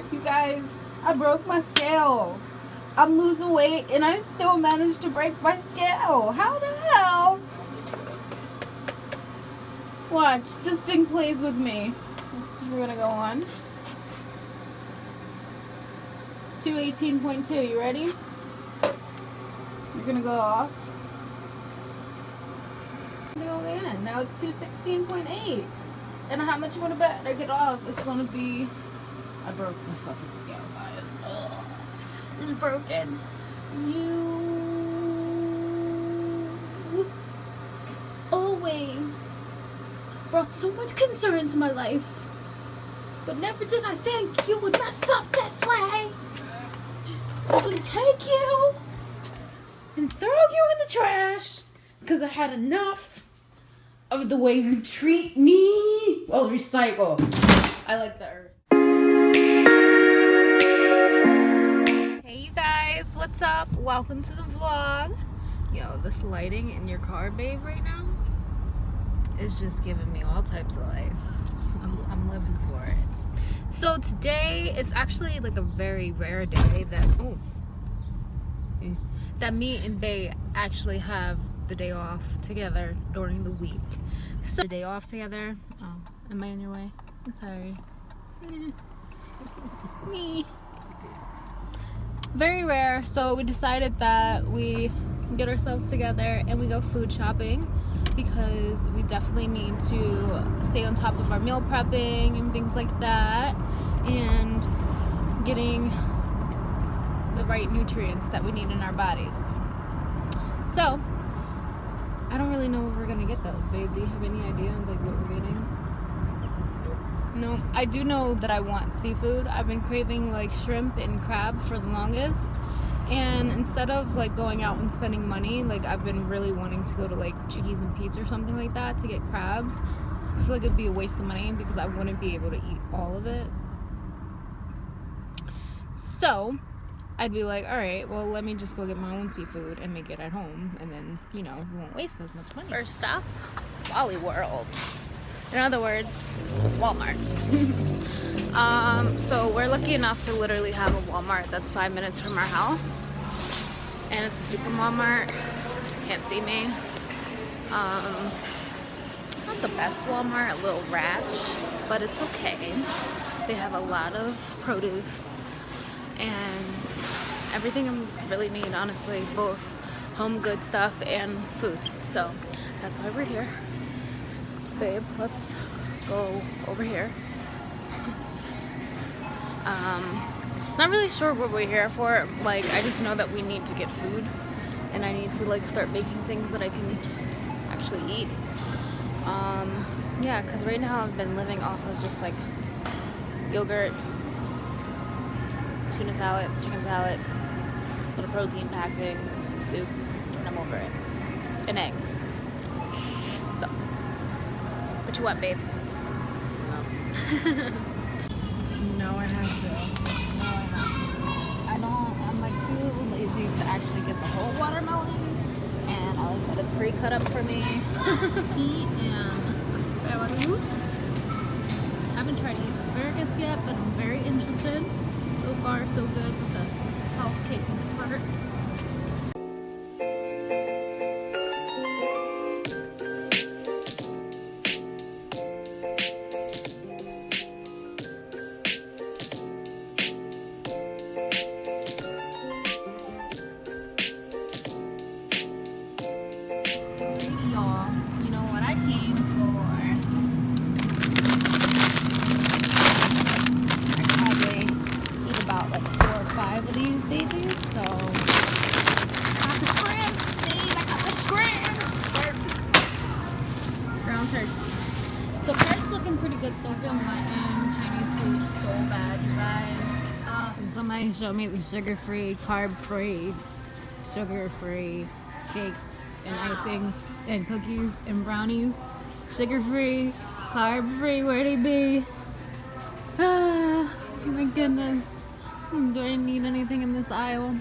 You guys, I broke my scale. I'm losing weight and I still managed to break my scale. How the hell? Watch, this thing plays with me. We're gonna go on. 218.2, you ready? You're gonna go off. I'm gonna go in. Now it's 216.8. And how much you wanna bet I get off? It's gonna be... I broke this fucking scale, guys. Ugh. This is broken. You always brought so much concern to my life, but never did I think you would mess up this way. I'm gonna take you and throw you in the trash because I had enough of the way you treat me. Well, recycle. I like the earth. Hey you guys, what's up? Welcome to the vlog. Yo, this lighting in your car, babe, right now is just giving me all types of life. I'm living for it. So today it's actually like a very rare day that me and Bae actually have the day off together during the week. So the day off together. Oh, am I in your way? I'm sorry. Me. Very rare, so we decided that we get ourselves together and we go food shopping because we definitely need to stay on top of our meal prepping and things like that and getting the right nutrients that we need in our bodies. So I don't really know what we're gonna get though. Babe, do you have any idea like what we're getting? No, I do know that I want seafood. I've been craving like shrimp and crab for the longest, and instead of like going out and spending money, like I've been really wanting to go to like Chickies and Pete's or something like that to get crabs. I feel like it'd be a waste of money because I wouldn't be able to eat all of it. So I'd be like, all right, well, let me just go get my own seafood and make it at home, and then, you know, we won't waste as much money. First stop, Wally World. In other words, Walmart. So we're lucky enough to literally have a Walmart that's 5 minutes from our house, and it's a super Walmart. Can't see me. Not the best Walmart, a little ratch, but it's okay. They have a lot of produce and everything I really need, honestly, both home good stuff and food. So that's why we're here. Babe, let's go over here. Not really sure what we're here for. Like, I just know that we need to get food and I need to like start making things that I can actually eat. Yeah, because right now I've been living off of just like yogurt, tuna salad, chicken salad, little protein pack things, soup, and I'm over it. And eggs. So, what you want, babe? No. No, I have to. I'm like too lazy to actually get the whole watermelon. And I like that it's pre-cut up for me. And asparagus. Haven't tried to eat asparagus yet, but I'm very interested. So far, so good with the health cake part. Y'all, you know what I came for? I probably eat about like 4 or 5 of these babies, so I got the scrimps, babe. I got the scrimps. Ground turkey. So cart's looking pretty good, so I feel my Chinese food so bad, you guys. And somebody showed me the sugar-free, carb-free, sugar-free cakes and icings and cookies and brownies. Sugar-free, carb-free, where they be? Ah, oh my goodness. Do I need anything in this aisle?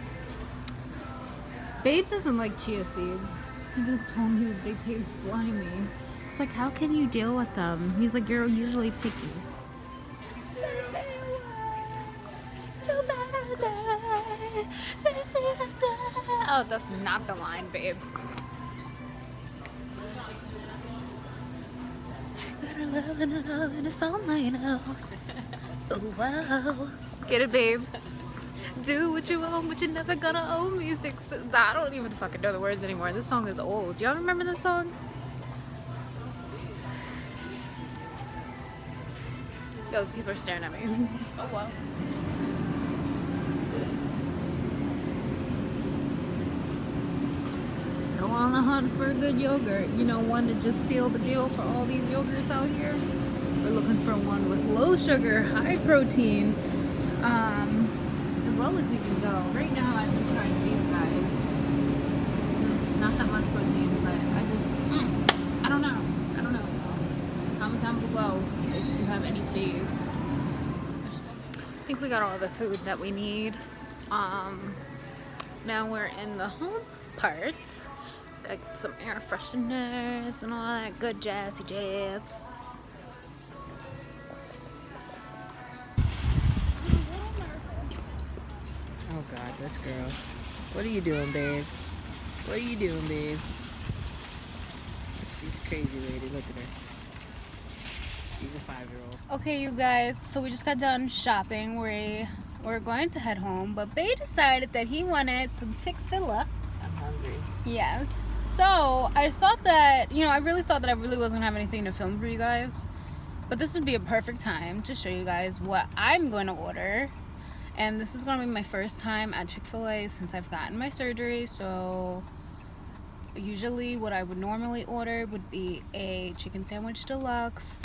Babe doesn't like chia seeds. He just told me that they taste slimy. It's like, how can you deal with them? He's like, you're usually picky. Oh, that's not the line, babe. I got a love and it's all I know. Oh, wow. Get it, babe. Do what you want, but you're never gonna owe me. I don't even fucking know the words anymore. This song is old. Y'all remember this song? Yo, people are staring at me. Oh, wow. Still on the hunt for a good yogurt. You know, one to just seal the deal for all these yogurts out here. We're looking for one with low sugar, high protein. As low as you can go. Right now, I've been trying these guys. Not that much protein, but I don't know. Comment down below if you have any faves. I think we got all the food that we need. Now we're in the home parts. Got some air fresheners and all that good jazzy jazz. Oh God, this girl. What are you doing, babe? What are you doing, babe? She's crazy lady. Look at her. She's a 5-year-old. Okay, you guys, so we just got done shopping. We're going to head home, but Bay decided that he wanted some Chick-fil-A. I'm hungry. Yes. So I thought that, I really thought that I really wasn't gonna have anything to film for you guys, but this would be a perfect time to show you guys what I'm going to order. And this is going to be my first time at Chick-fil-A since I've gotten my surgery. So usually what I would normally order would be a chicken sandwich deluxe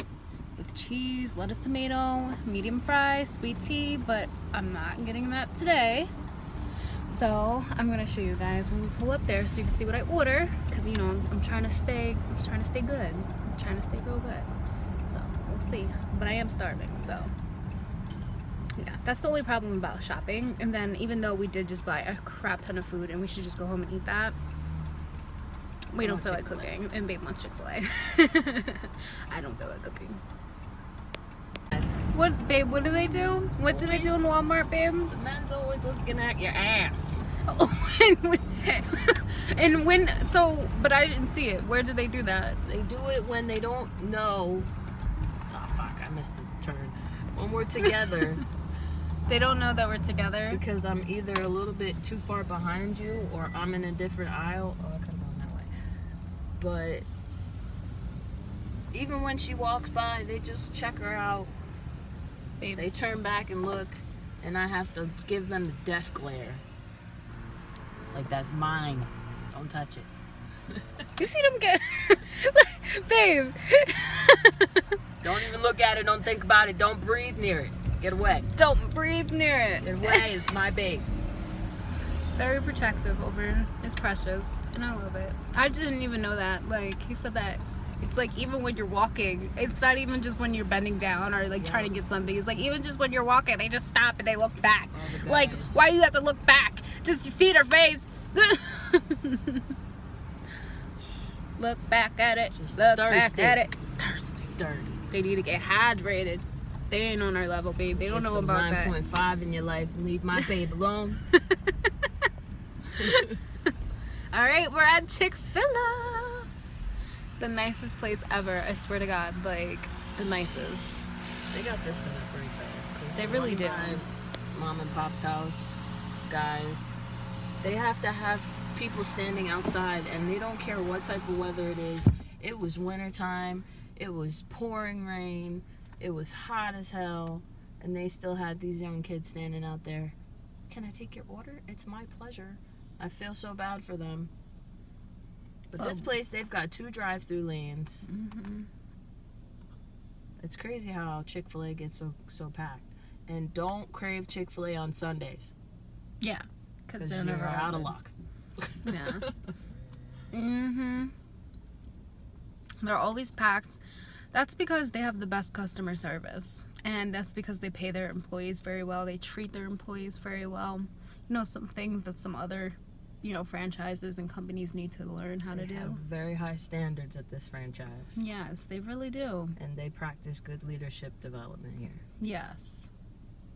with cheese, lettuce, tomato, medium fry, sweet tea, but I'm not getting that today. So I'm going to show you guys when we pull up there so you can see what I order, because I'm trying to stay good. I'm trying to stay real good. So we'll see. But I am starving, so yeah, that's the only problem about shopping. And then even though we did just buy a crap ton of food and we should just go home and eat that, we don't feel like cooking. And Babe wants Chick-fil-A. I don't feel like cooking. What, Babe, what do they do? What do they do in Walmart, babe? The man's always looking at your ass. Oh, but I didn't see it. Where do they do that? They do it when they don't know. Oh, fuck, I missed the turn. When we're together. They don't know that we're together? Because I'm either a little bit too far behind you or I'm in a different aisle. Oh, I could have gone that way. But even when she walks by, they just check her out. Babe. They turn back and look, and I have to give them the death glare. Like, that's mine. Don't touch it. You see them get... Babe. Don't even look at it. Don't think about it. Don't breathe near it. Get away. Don't breathe near it. Get away. It's my babe. Very protective over his precious, and I love it. I didn't even know that. Like, he said that it's like even when you're walking, it's not even just when you're bending down or like trying to get something. It's like even just when you're walking, they just stop and they look back. Like, why do you have to look back? Just to see their face. Look back at it. Just look thirsty. back at it. Thirsty. Dirty. They need to get hydrated. They ain't on our level, babe. They don't know about that. 9.5 in your life. Leave my babe alone. All right, we're at Chick-fil-A. The nicest place ever. I swear to God, like the nicest. They got this set up right there. They really do. Mom and Pop's house, guys. They have to have people standing outside, and they don't care what type of weather it is. It was wintertime. It was pouring rain. It was hot as hell, and they still had these young kids standing out there. Can I take your order? It's my pleasure. I feel so bad for them. But this place, they've got 2 drive-through lanes. Mm-hmm. It's crazy how Chick-fil-A gets so packed. And don't crave Chick-fil-A on Sundays. Yeah, because you're never out of luck. Yeah. Mm-hmm. They're always packed. That's because they have the best customer service. And that's because they pay their employees very well. They treat their employees very well. Some things that some other, franchises and companies need to learn how to do. They have very high standards at this franchise. Yes, they really do. And they practice good leadership development here. Yes.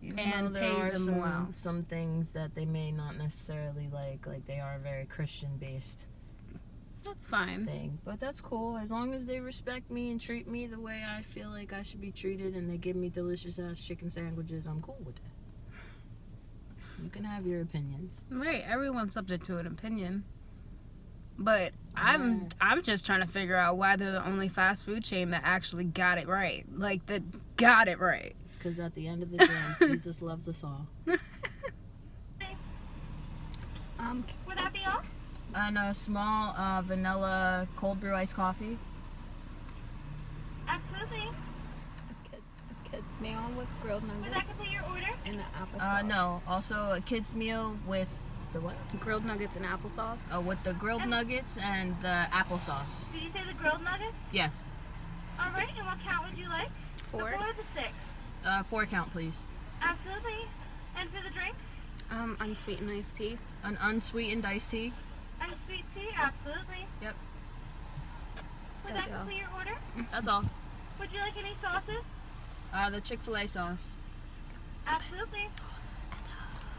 Even and though there pay are them well. some things that they may not necessarily like they are very Christian-based That's fine. thing. But that's cool. As long as they respect me and treat me the way I feel like I should be treated and they give me delicious-ass chicken sandwiches, I'm cool with it. You can have your opinions. Right, everyone's subject to an opinion. But I'm just trying to figure out why they're the only fast food chain that actually got it right. Like, that got it right. Because at the end of the day, Jesus loves us all. Would that be all? And a small vanilla cold brew iced coffee. Absolutely. A kid's meal with grilled Would that nuggets complete your order? and the applesauce. No. Also a kid's meal with the what? Grilled nuggets and applesauce. With the grilled nuggets and the applesauce. Did you say the grilled nuggets? Yes. Alright, and what count would you like? 4. The 4 or the 6? 4 count, please. Absolutely. And for the drink? Unsweetened iced tea. An unsweetened iced tea. And sweet tea? Absolutely. Yep. Would There that we go. complete your order? That's all. Would you like any sauces? The Chick-fil-A sauce. Absolutely.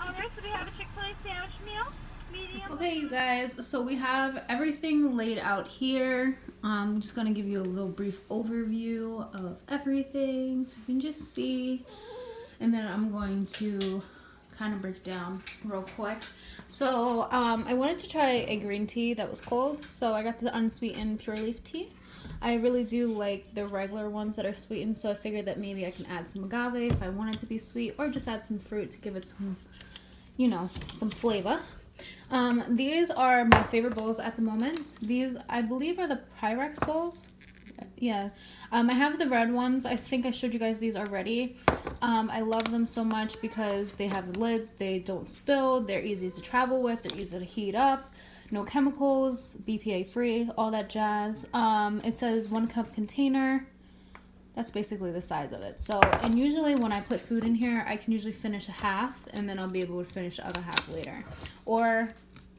Alright, so we have a Chick-fil-A sandwich meal. Medium. Okay, you guys, so we have everything laid out here. I'm just going to give you a little brief overview of everything so you can just see. And then I'm going to kind of break down real quick. So I wanted to try a green tea that was cold. So I got the unsweetened pure leaf tea. I really do like the regular ones that are sweetened. So I figured that maybe I can add some agave if I want it to be sweet. Or just add some fruit to give it some, you know, some flavor. These are my favorite bowls at the moment. These, I believe, are the Pyrex bowls. Yeah. I have the red ones. I think I showed you guys these already. I love them so much because they have the lids. They don't spill. They're easy to travel with. They're easy to heat up. No chemicals. BPA free. All that jazz. It says 1 cup container. That's basically the size of it. So, and usually when I put food in here, I can usually finish a half and then I'll be able to finish the other half later. Or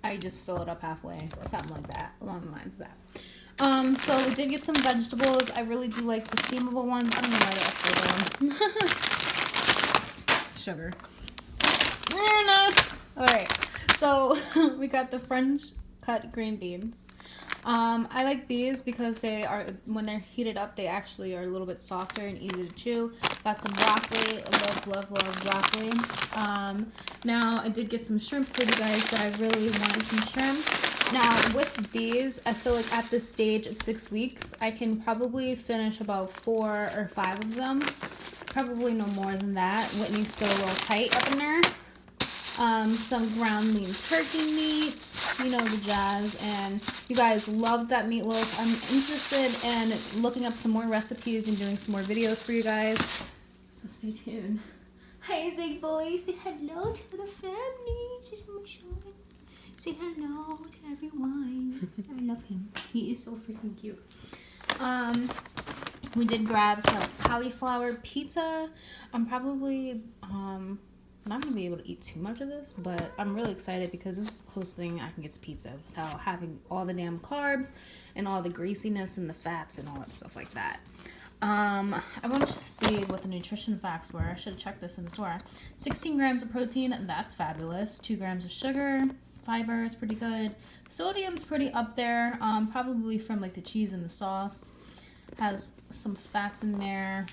I just fill it up halfway, something like that, along the lines of that. So we did get some vegetables. I really do like the steamable ones. I don't know why they're upside down. Sugar. Alright, so we got the French cut green beans. I like these because they are, when they're heated up, they actually are a little bit softer and easy to chew. Got some broccoli. Love broccoli. Now, I did get some shrimp for you guys, but I really wanted some shrimp. Now, with these, I feel like at this stage at 6 weeks, I can probably finish about 4 or 5 of them. Probably no more than that. Whitney's still a little tight up in there. Some ground lean turkey meat, you know the jazz, and you guys loved that meatloaf. I'm interested in looking up some more recipes and doing some more videos for you guys, so stay tuned. Hi, Zig boy, say hello to the family. Say hello to everyone. I love him. He is so freaking cute. We did grab some cauliflower pizza. I'm probably not gonna be able to eat too much of this, but I'm really excited because this is the closest thing I can get to pizza without having all the damn carbs and all the greasiness and the fats and all that stuff like that. I wanted to see what the nutrition facts were. I should have checked this in the store. 16 grams of protein, that's fabulous. 2 grams of sugar. Fiber is pretty good. Sodium's pretty up there, probably from like the cheese and the sauce. Has some fats in there.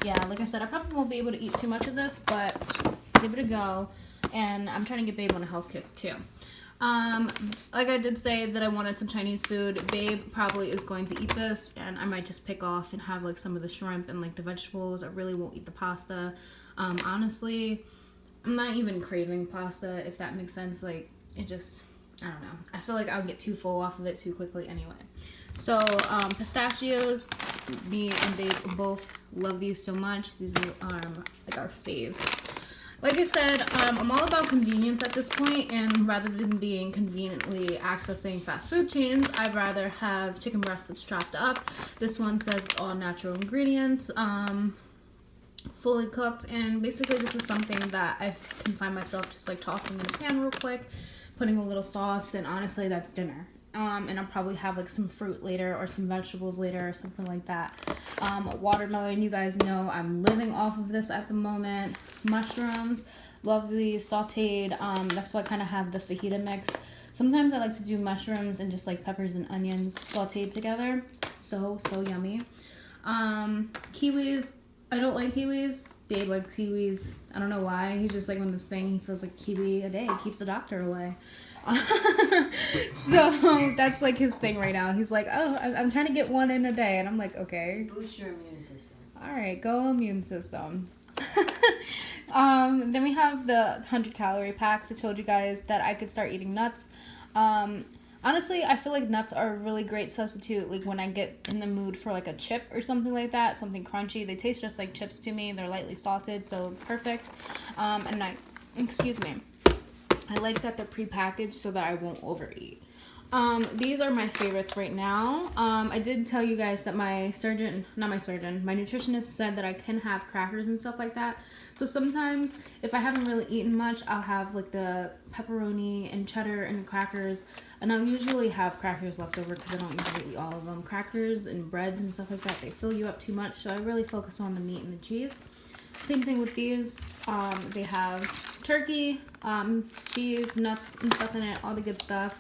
Yeah, like I said, I probably won't be able to eat too much of this, but give it a go. And I'm trying to get Babe on a health kick too. Like I did say that I wanted some Chinese food. Babe probably is going to eat this, and I might just pick off and have like some of the shrimp and like the vegetables. I really won't eat the pasta. Honestly, I'm not even craving pasta, if that makes sense. Like, it just, I don't know. I feel like I'll get too full off of it too quickly anyway. So, pistachios, me and Babe both love these so much. These are like our faves. Like I said, I'm all about convenience at this point, and rather than being conveniently accessing fast food chains, I'd rather have chicken breast that's chopped up. This one says it's all natural ingredients, fully cooked, and basically this is something that I can find myself just like tossing in a pan real quick, putting a little sauce, and honestly that's dinner. and I'll probably have like some fruit later or some vegetables later or something like that. Watermelon, you guys know I'm living off of this at the moment. Mushrooms, love these sauteed. That's why I kind of have the fajita mix. Sometimes I like to do mushrooms and just like peppers and onions sauteed together. So yummy. Kiwis, I don't like kiwis. Babe likes kiwis. I don't know why. He's just like on this thing. He feels like kiwi a day keeps the doctor away. So that's like his thing right now. He's like, oh, I'm trying to get one in a day. And I'm like, okay. Boost your immune system. All right, go immune system. Then we have the 100-calorie packs. I told you guys that I could start eating nuts. Honestly, I feel like nuts are a really great substitute. Like when I get in the mood for like a chip or something like that, something crunchy. They taste just like chips to me. They're lightly salted, so perfect. And excuse me, I like that they're prepackaged so that I won't overeat. These are my favorites right now. I did tell you guys that my nutritionist said that I can have crackers and stuff like that. So sometimes if I haven't really eaten much, I'll have like the pepperoni and cheddar and crackers. And I'll usually have crackers left over because I don't usually eat all of them. Crackers and breads and stuff like that, they fill you up too much. So I really focus on the meat and the cheese. Same thing with these. They have turkey, cheese, nuts and stuff in it, all the good stuff.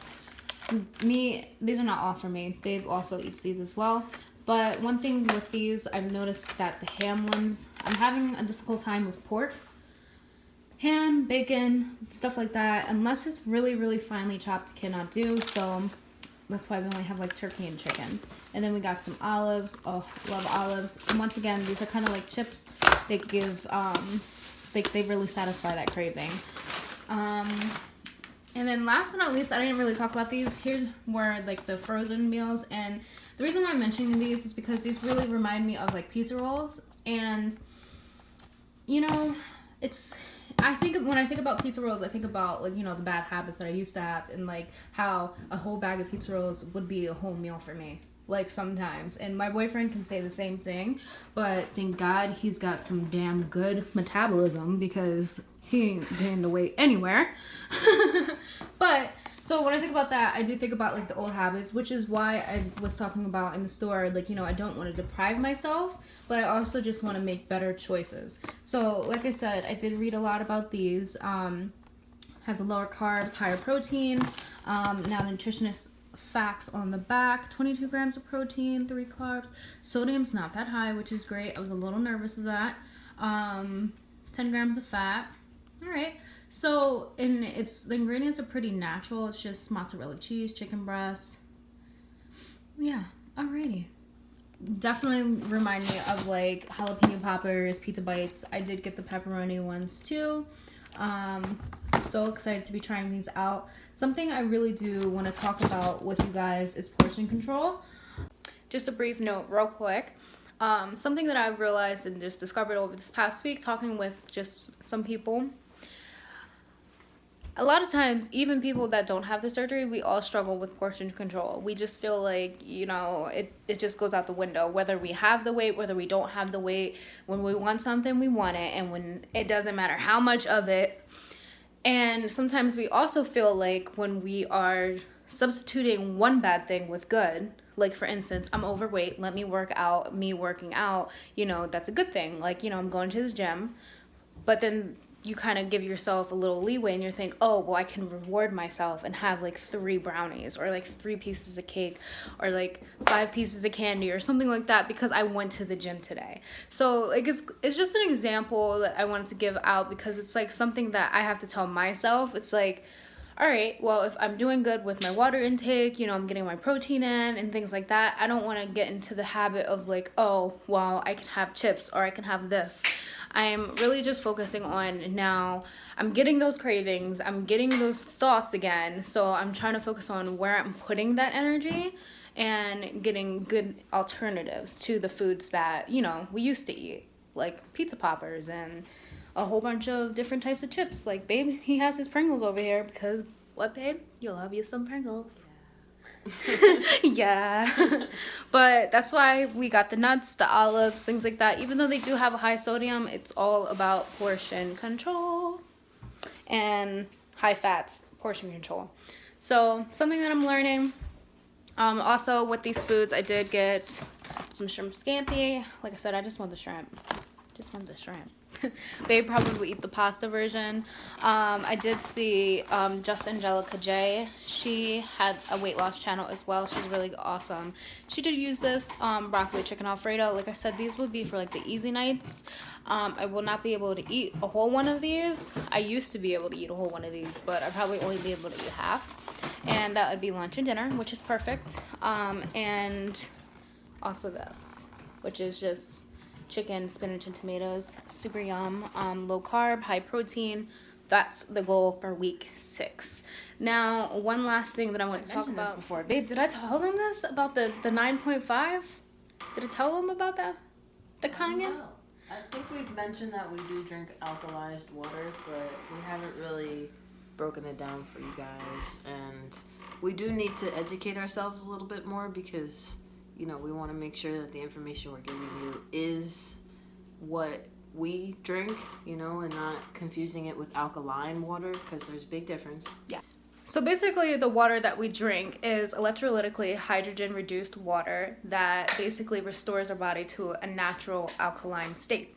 These are not all for me. Babe also eats these as well. But one thing with these, I've noticed that the ham ones, I'm having a difficult time with pork. Ham, bacon, stuff like that. Unless it's really, really finely chopped, cannot do. So that's why we only have like turkey and chicken. And then we got some olives. Oh, love olives. And once again, these are kind of like chips. They give, they really satisfy that craving. And then last but not least, I didn't really talk about these. Here were like the frozen meals. And the reason why I'm mentioning these is because these really remind me of like pizza rolls. And, you know, when I think about pizza rolls, I think about like, you know, the bad habits that I used to have and like how a whole bag of pizza rolls would be a whole meal for me. Like sometimes. And my boyfriend can say the same thing. But thank God he's got some damn good metabolism because he ain't gained the weight anywhere. But so when I think about that, I do think about like the old habits, which is why I was talking about in the store, like, you know, I don't want to deprive myself, but I also just want to make better choices. So like I said, I did read a lot about these. Has a lower carbs, higher protein. Now the nutritionist facts on the back: 22 grams of protein, 3 carbs. Sodium's not that high, which is great. I was a little nervous of that. 10 grams of fat. All right. So the ingredients are pretty natural. It's just mozzarella cheese, chicken breast. Yeah. Alrighty. Definitely remind me of like jalapeno poppers, pizza bites. I did get the pepperoni ones too. So excited to be trying these out. Something I really do want to talk about with you guys is portion control. Just a brief note real quick. Something that I've realized and just discovered over this past week talking with just some people. A lot of times, even people that don't have the surgery, we all struggle with portion control. We just feel like, you know, it just goes out the window. Whether we have the weight, whether we don't have the weight. When we want something, we want it. And when it doesn't matter how much of it. And sometimes we also feel like when we are substituting one bad thing with good, like for instance, I'm overweight, let me work out, me working out, you know, that's a good thing. Like, you know, I'm going to the gym, but then you kind of give yourself a little leeway and you think, oh, well, I can reward myself and have like 3 brownies or like 3 pieces of cake or like 5 pieces of candy or something like that because I went to the gym today. So like it's just an example that I wanted to give out because it's like something that I have to tell myself. It's like, all right, well, if I'm doing good with my water intake, you know, I'm getting my protein in and things like that, I don't want to get into the habit of like, oh, well, I can have chips or I can have this. I'm really just focusing on now I'm getting those cravings, I'm getting those thoughts again, so I'm trying to focus on where I'm putting that energy and getting good alternatives to the foods that, you know, we used to eat, like pizza poppers and a whole bunch of different types of chips. Like, babe, he has his Pringles over here because, what, babe? You'll love you some Pringles. Yeah. But that's why we got the nuts, the olives, things like that. Even though they do have a high sodium, it's all about portion control and high fats portion control. So something that I'm learning, Also, with these foods, I did get some shrimp scampi. Like I said, I just want the shrimp. They probably eat the pasta version. I did see Just Angelica J. She had a weight loss channel as well. She's really awesome. She did use this broccoli chicken alfredo. Like I said, these would be for like the easy nights. I will not be able to eat a whole one of these. I used to be able to eat a whole one of these, but I'll probably only be able to eat half. And that would be lunch and dinner, which is perfect. And also this, which is just chicken, spinach, and tomatoes. Super yum. Low carb, high protein. That's the goal for week 6. Now, one last thing that I want to talk about before. Babe, did I tell them this about the 9.5? Did I tell them about that? The Kangen? I think we've mentioned that we do drink alkalized water, but we haven't really broken it down for you guys. And we do need to educate ourselves a little bit more because, you know, we want to make sure that the information we're giving you is what we drink, you know, and not confusing it with alkaline water because there's a big difference. Yeah. So basically the water that we drink is electrolytically hydrogen reduced water that basically restores our body to a natural alkaline state.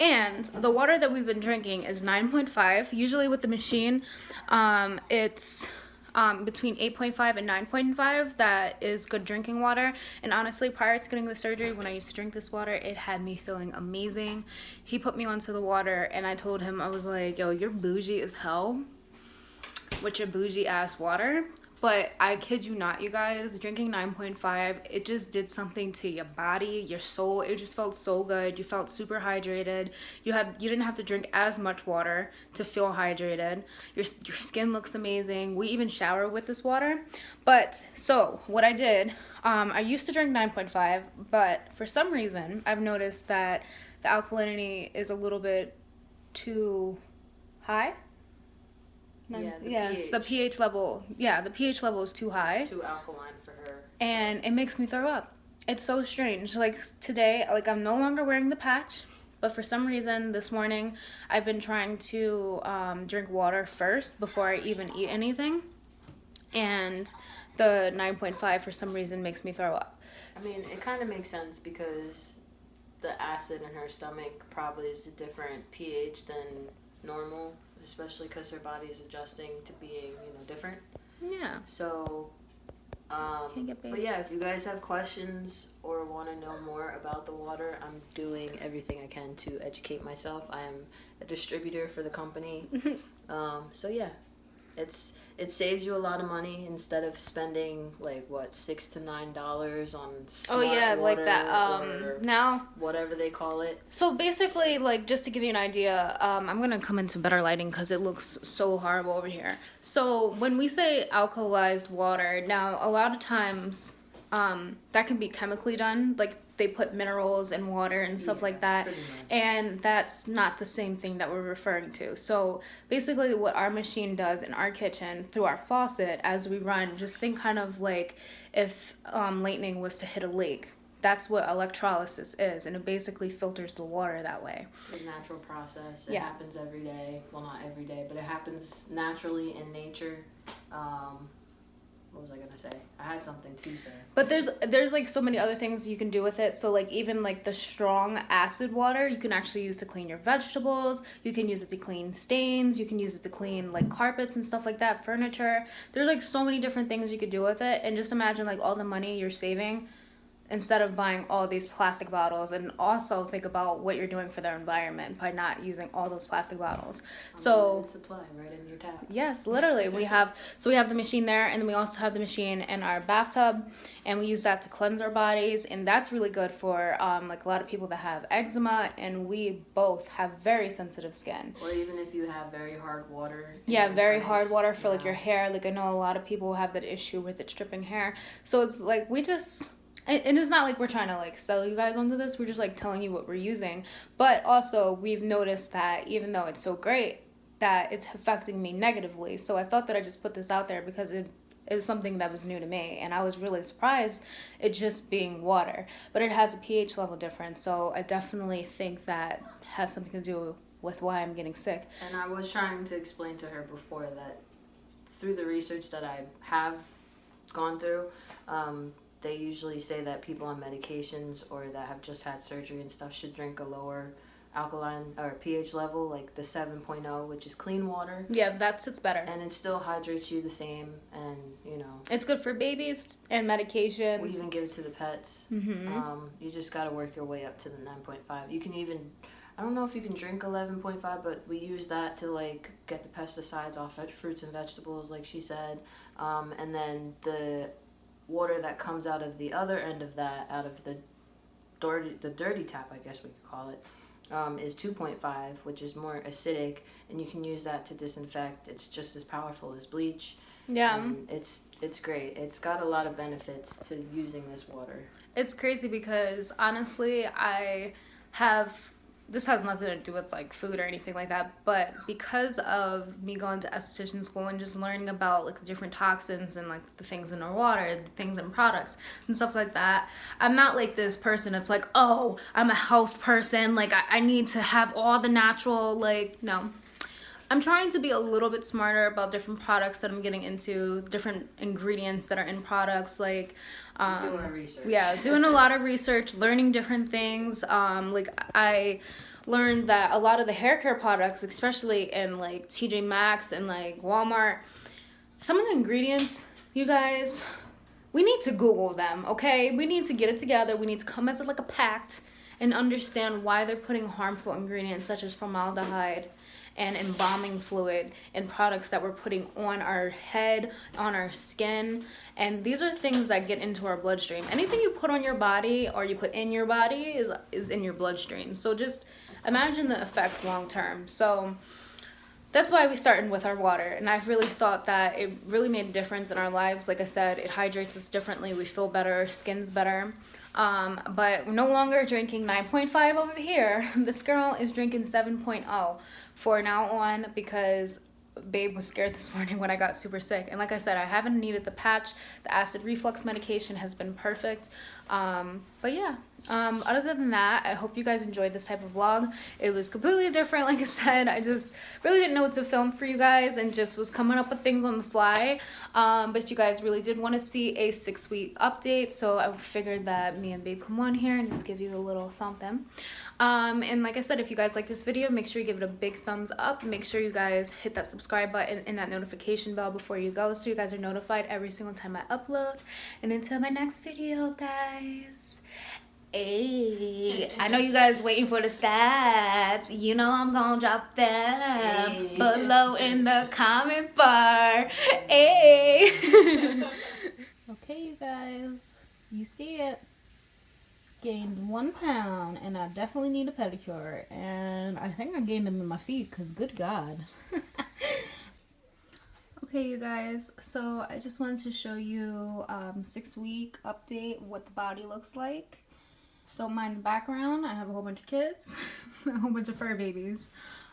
And the water that we've been drinking is 9.5. Usually with the machine, it's between 8.5 and 9.5. That is good drinking water. And honestly, prior to getting the surgery, when I used to drink this water, it had me feeling amazing. He put me onto the water and I told him, I was like, yo, you're bougie as hell with your bougie ass water. But I kid you not, you guys, drinking 9.5, it just did something to your body, your soul. It just felt so good. You felt super hydrated. You didn't have to drink as much water to feel hydrated. Your skin looks amazing. We even shower with this water. But so what I did, I used to drink 9.5, but for some reason I've noticed that the alkalinity is a little bit too high. The pH level. Yeah, the pH level is too high. It's too alkaline for her. And it makes me throw up. It's so strange. Like today, like I'm no longer wearing the patch, but for some reason this morning I've been trying to drink water first before I even eat anything. And the 9.5 for some reason makes me throw up. I mean, it kind of makes sense because the acid in her stomach probably is a different pH than normal, especially because her body is adjusting to being, you know, different. Yeah. So, but yeah, if you guys have questions or want to know more about the water, I'm doing everything I can to educate myself. I am a distributor for the company. So yeah, it saves you a lot of money instead of spending like what $6 to $9 on smart water like that or now whatever they call it. So basically, like, just to give you an idea, I'm gonna come into better lighting because it looks so horrible over here. So when we say alkalized water, now a lot of times that can be chemically done, like they put minerals in water and stuff like that, and that's not the same thing that we're referring to. So basically what our machine does in our kitchen through our faucet as we run, just think kind of like if lightning was to hit a lake. That's what electrolysis is, and it basically filters the water that way. It's a natural process. It happens every day. Well, not every day, but it happens naturally in nature. What was I gonna say? I had something to say. But there's like so many other things you can do with it. So like even like the strong acid water, you can actually use to clean your vegetables. You can use it to clean stains. You can use it to clean like carpets and stuff like that, furniture. There's like so many different things you could do with it. And just imagine like all the money you're saving instead of buying all these plastic bottles, and also think about what you're doing for the environment by not using all those plastic bottles. So supply right in your tap. Yes, literally. we have the machine there, and then we also have the machine in our bathtub, and we use that to cleanse our bodies, and that's really good for like a lot of people that have eczema, and we both have very sensitive skin. Or even if you have very hard water. Yeah, very hard water for like your hair. Like I know a lot of people have that issue with it stripping hair. So it's like and it's not like we're trying to like sell you guys onto this. We're just like telling you what we're using. But also we've noticed that even though it's so great, that it's affecting me negatively. So I thought that I just put this out there because it is something that was new to me, and I was really surprised it just being water. But it has a pH level difference, so I definitely think that has something to do with why I'm getting sick. And I was trying to explain to her before that through the research that I have gone through. They usually say that people on medications or that have just had surgery and stuff should drink a lower alkaline or pH level, like the 7.0, which is clean water. Yeah, that sits better. And it still hydrates you the same, and you know. It's good for babies and medications. We even give it to the pets. You just got to work your way up to the 9.5. You can even, I don't know if you can drink 11.5, but we use that to like get the pesticides off fruits and vegetables, like she said. And then the water that comes out of the other end of that, out of the dirty tap, I guess we could call it, is 2.5, which is more acidic, and you can use that to disinfect. It's just as powerful as bleach. Yeah. It's great. It's got a lot of benefits to using this water. It's crazy because honestly, this has nothing to do with like food or anything like that, but because of me going to esthetician school and just learning about like different toxins and like the things in our water, the things in products and stuff like that, I'm not like this person that's like, oh, I'm a health person, like I need to have all the natural, like, no. I'm trying to be a little bit smarter about different products that I'm getting into, different ingredients that are in products, like doing research. Yeah, doing a lot of research, learning different things. Like I learned that a lot of the hair care products, especially in like TJ Maxx and like Walmart, some of the ingredients, you guys, we need to Google them, okay? We need to get it together. We need to come as like a pact and understand why they're putting harmful ingredients such as formaldehyde and embalming fluid in products that we're putting on our head, on our skin. And these are things that get into our bloodstream. Anything you put on your body or you put in your body is in your bloodstream. So just imagine the effects long term. So that's why we started with our water. And I've really thought that it really made a difference in our lives. Like I said, it hydrates us differently. We feel better, our skin's better. But we're no longer drinking 9.5 over here. This girl is drinking 7.0 for now on because babe was scared this morning when I got super sick. And like I said, I haven't needed the patch. The acid reflux medication has been perfect. But yeah, other than that, I hope you guys enjoyed this type of vlog. It was completely different. Like I said, I just really didn't know what to film for you guys and just was coming up with things on the fly. But you guys really did want to see a 6-week update, so I figured that me and babe come on here and just give you a little something. And like I said, if you guys like this video, make sure you give it a big thumbs up. Make sure you guys hit that subscribe button and that notification bell before you go, so you guys are notified every single time I upload. And until my next video, guys, hey, I know you guys waiting for the stats. You know I'm gonna drop them below in the comment bar. Hey. Okay, you guys, you see it. Gained 1 pound, and I definitely need a pedicure. And I think I gained them in my feet, because good God. Okay, you guys, so I just wanted to show you 6-week update, what the body looks like. Don't mind the background. I have a whole bunch of kids, a whole bunch of fur babies.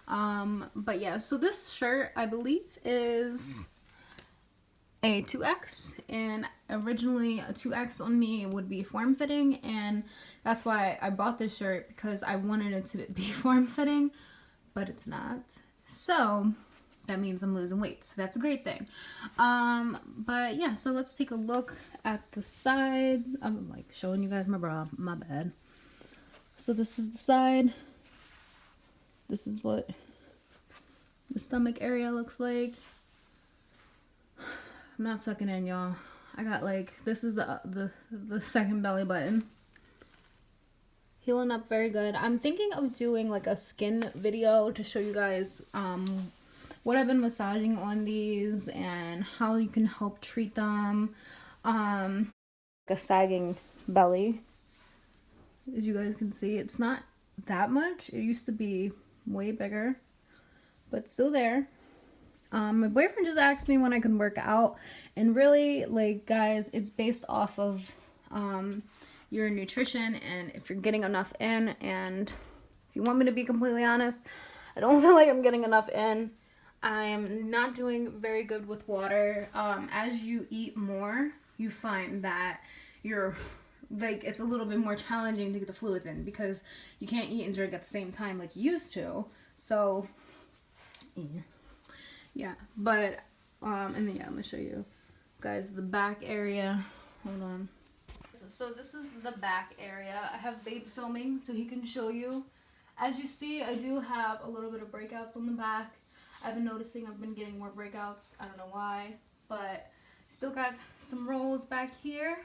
But yeah, so this shirt, I believe, is a 2X, and originally a 2X on me would be form-fitting, and that's why I bought this shirt, because I wanted it to be form-fitting, but it's not. So that means I'm losing weight, so that's a great thing. But yeah, so let's take a look at the side. I'm like showing you guys my bra, my bad. So this is the side. This is what the stomach area looks like. I'm not sucking in, y'all. I got like, this is the second belly button. Healing up very good. I'm thinking of doing like a skin video to show you guys what I've been massaging on these and how you can help treat them. Like a sagging belly, as you guys can see, it's not that much. It used to be way bigger, but still there. My boyfriend just asked me when I can work out, and really, like, guys, it's based off of your nutrition and if you're getting enough in. And if you want me to be completely honest, I don't feel like I'm getting enough in. I am not doing very good with water. As you eat more, you find that you're like, it's a little bit more challenging to get the fluids in because you can't eat and drink at the same time like you used to. So yeah, but and then yeah, I'm gonna show you Guys, the back area. Hold on. So this is the back area. I have Babe filming so he can show you. As you see, I do have a little bit of breakouts on the back. I've been noticing I've been getting more breakouts. I don't know why, but still got some rolls back here.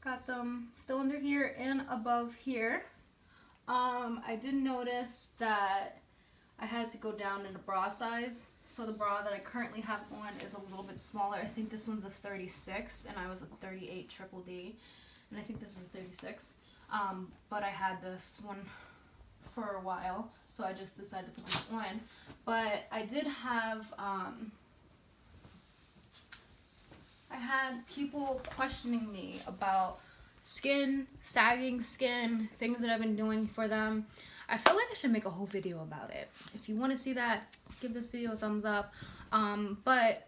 Got them still under here and above here. I did notice that I had to go down in the bra size. So the bra that I currently have on is a little bit smaller. I think this one's a 36 and I was a 38 triple D. And I think this is a 36. But I had this one for a while, so I just decided to put this on. But I did have, I had people questioning me about skin, sagging skin, things that I've been doing for them. I feel like I should make a whole video about it. If you want to see that, give this video a thumbs up. But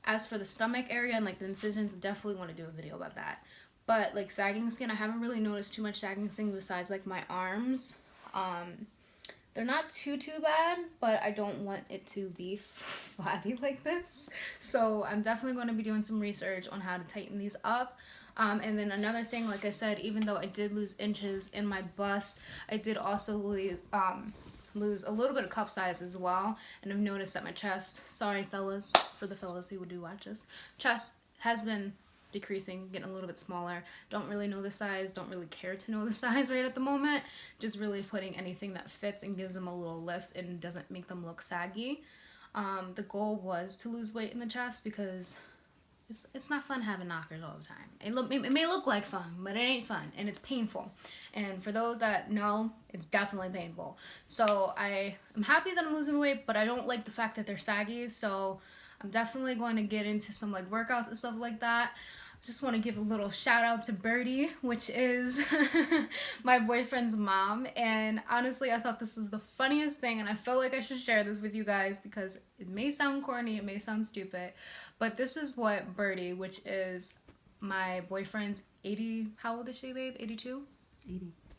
as for the stomach area and like the incisions, definitely want to do a video about that. But like sagging skin, I haven't really noticed too much sagging skin besides like my arms. They're not too bad, but I don't want it to be flabby like this. So I'm definitely going to be doing some research on how to tighten these up. And then another thing, like I said, even though I did lose inches in my bust, I did also lose a little bit of cup size as well. And I've noticed that my chest, sorry fellas, for the fellas who do watch this, chest has been decreasing, getting a little bit smaller. Don't really know the size, don't really care to know the size right at the moment. Just really putting anything that fits and gives them a little lift and doesn't make them look saggy. The goal was to lose weight in the chest because it's not fun having knockers all the time. It may look like fun, but it ain't fun, and it's painful. And for those that know, it's definitely painful. So I am happy that I'm losing weight, but I don't like the fact that they're saggy. So I'm definitely going to get into some like workouts and stuff like that. Just want to give a little shout out to Birdie, which is my boyfriend's mom. And honestly, I thought this was the funniest thing, and I felt like I should share this with you guys because it may sound corny, it may sound stupid, but this is what Birdie, which is my boyfriend's 80, how old is she, babe? 82?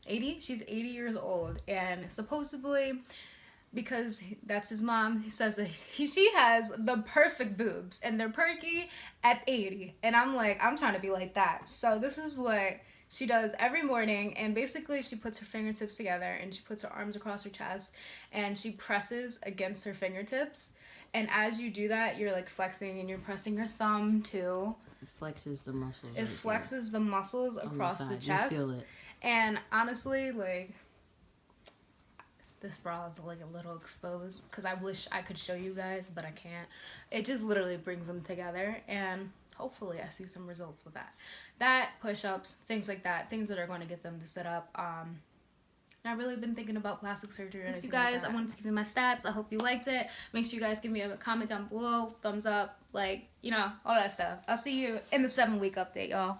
80? She's 80 years old, and supposedly, because that's his mom, he says that she has the perfect boobs and they're perky at 80, and I'm like, I'm trying to be like that. So this is what she does every morning, and basically she puts her fingertips together and she puts her arms across her chest and she presses against her fingertips, and as you do that, you're like flexing and you're pressing your thumb too. It flexes the muscles. It flexes the muscles across the chest. You feel it. And honestly, like, this bra is like a little exposed because I wish I could show you guys, but I can't. It just literally brings them together, and hopefully I see some results with that. That, push-ups, things like that, things that are going to get them to sit up. I've really been thinking about plastic surgery. Thanks you guys, I wanted to give you my stats. I hope you liked it. Make sure you guys give me a comment down below, thumbs up, like, you know, all that stuff. I'll see you in the 7-week update, y'all.